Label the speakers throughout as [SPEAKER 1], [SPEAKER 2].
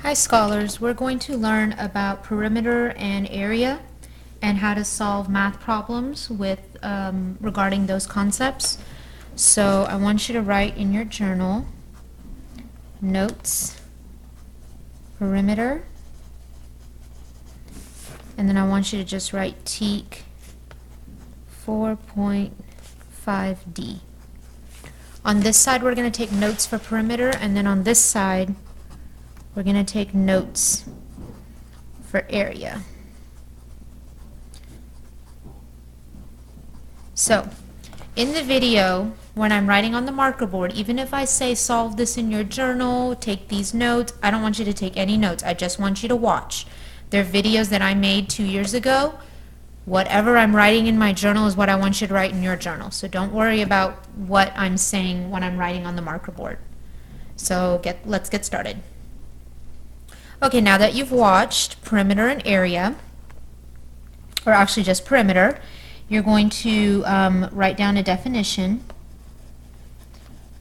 [SPEAKER 1] Hi scholars, we're going to learn about perimeter and area and how to solve math problems with regarding those concepts. So I want you to write in your journal notes, perimeter, and then I want you to just write TEK 4.5D. On this side we're going to take notes for perimeter, and then on this side we're going to take notes for area. So, in the video, when I'm writing on the marker board, even if I say solve this in your journal, take these notes, I don't want you to take any notes. I just want you to watch. They're videos that I made 2 years ago. Whatever I'm writing in my journal is what I want you to write in your journal. So don't worry about what I'm saying when I'm writing on the marker board. So let's get started. Okay, now that you've watched perimeter and area, or actually just perimeter, you're going to write down a definition.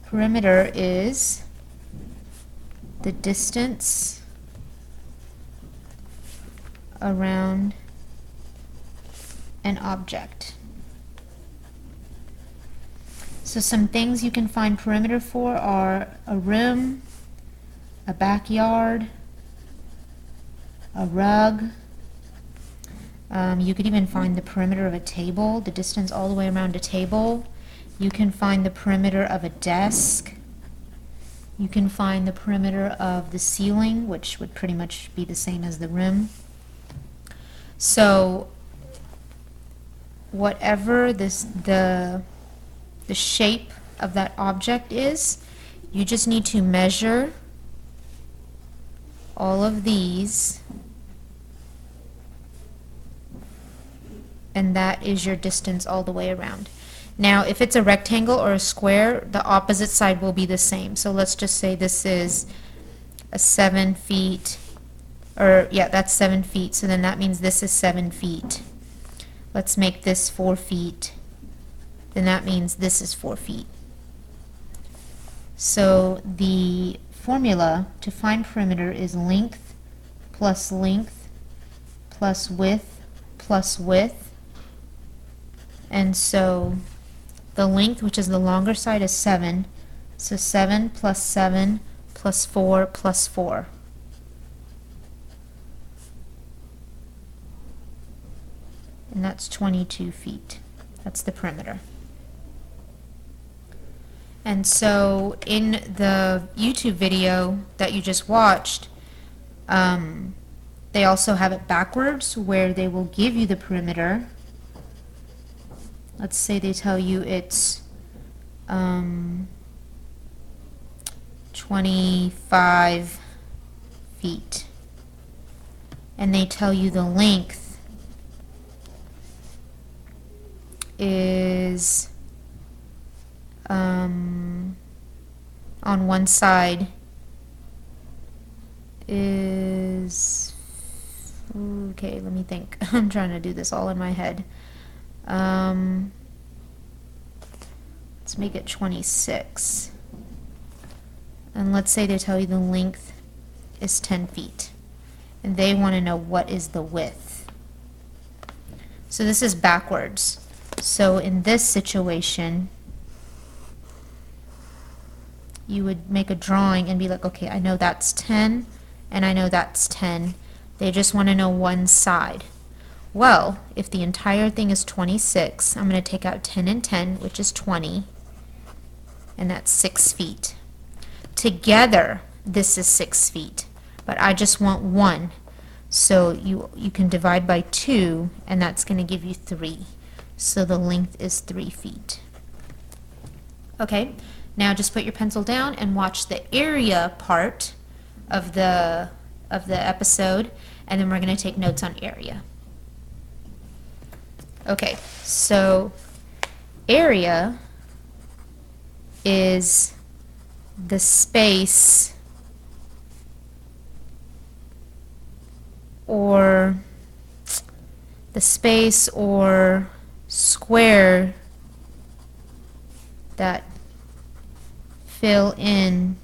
[SPEAKER 1] Perimeter is the distance around an object. So some things you can find perimeter for are a room, a backyard, a rug. You could even find the perimeter of a table, the distance all the way around a table. You can find the perimeter of a desk. You can find the perimeter of the ceiling, which would pretty much be the same as the room. So whatever the shape of that object is, you just need to measure all of these, and that is your distance all the way around. Now, if it's a rectangle or a square, the opposite side will be the same. So let's just say this is a 7 feet, or yeah, that's 7 feet. So then that means this is 7 feet. Let's make this 4 feet. Then that means this is 4 feet. So the formula to find perimeter is length plus width plus width. And so the length, which is the longer side, is 7. So 7 plus 4 plus 4. And that's 22 feet. That's the perimeter. And so in the YouTube video that you just watched, they also have it backwards, where they will give you the perimeter. Let's say they tell you it's 25 feet. And they tell you the length is on one side is, okay, let me think. I'm trying to do this all in my head. Let's make it 26. And let's say they tell you the length is 10 feet. And they want to know what is the width. So this is backwards. So in this situation, you would make a drawing and be like, okay, I know that's 10 and I know that's 10. They just want to know one side. Well, if the entire thing is 26, I'm going to take out 10 and 10, which is 20, and that's 6 feet. Together, this is 6 feet, but I just want one. So you can divide by 2, and that's going to give you 3. So the length is 3 feet. Okay, now just put your pencil down and watch the area part of the episode, and then we're going to take notes on area. Okay, so area is the space or square that fill in.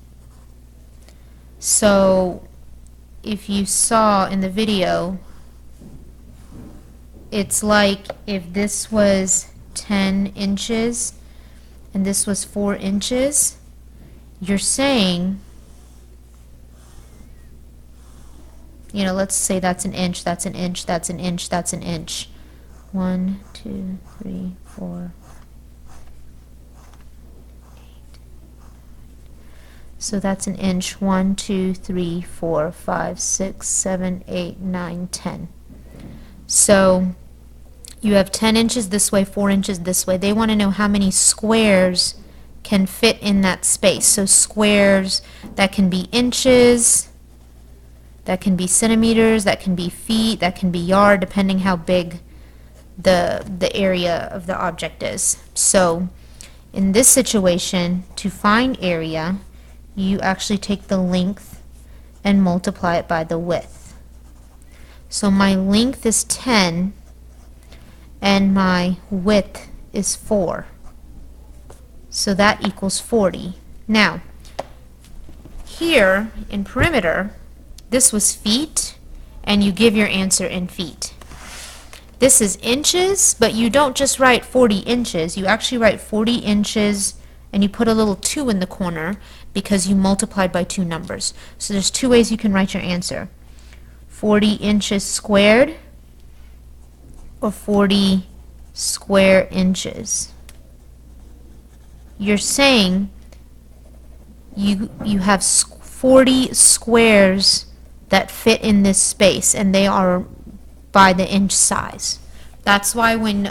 [SPEAKER 1] So if you saw in the video, it's like if this was 10 inches and this was 4 inches, you're saying, you know, let's say that's an inch, that's an inch, that's an inch, that's an inch. 1, 2, 3, 4. So that's an inch. 1, 2, 3, 4, 5, 6, 7, 8, 9, 10. So you have 10 inches this way, 4 inches this way. They want to know how many squares can fit in that space. So squares, that can be inches, that can be centimeters, that can be feet, that can be yard, depending how big the area of the object is. So in this situation, to find area, you actually take the length and multiply it by the width. So my length is 10 and my width is 4. So that equals 40. Now, here in perimeter, this was feet, and you give your answer in feet. This is inches, but you don't just write 40 inches. You actually write 40 inches and you put a little 2 in the corner because you multiplied by 2 numbers. So there's 2 ways you can write your answer. 40 inches squared or 40 square inches. You're saying you have 40 squares that fit in this space, and they are by the inch size. That's why when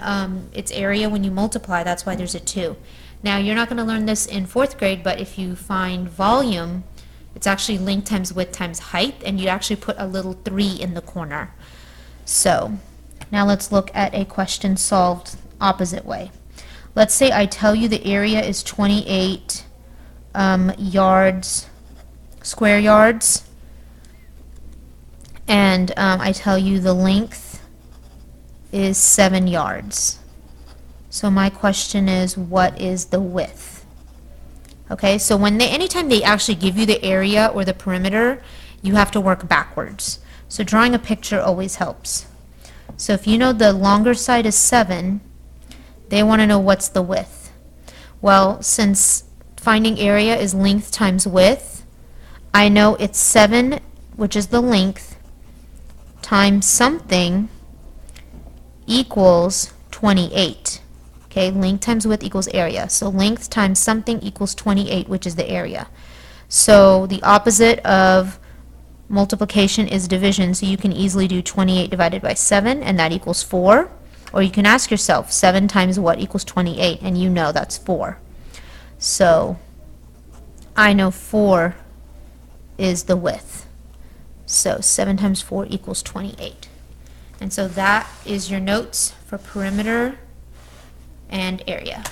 [SPEAKER 1] it's area, when you multiply, that's why there's a 2. Now, you're not going to learn this in 4th grade, but if you find volume, it's actually length times width times height, and you actually put a little 3 in the corner. So, now let's look at a question solved opposite way. Let's say I tell you the area is 28 square yards, and I tell you the length is 7 yards. So my question is, what is the width? Okay, so anytime they actually give you the area or the perimeter, you have to work backwards. So drawing a picture always helps. So if you know the longer side is 7, they want to know what's the width. Well, since finding area is length times width, I know it's 7, which is the length, times something equals 28. Okay, length times width equals area. So length times something equals 28, which is the area. So the opposite of multiplication is division, so you can easily do 28 divided by 7, and that equals 4. Or you can ask yourself, 7 times what equals 28, and you know that's 4. So I know 4 is the width. So 7 times 4 equals 28. And so that is your notes for perimeter and area.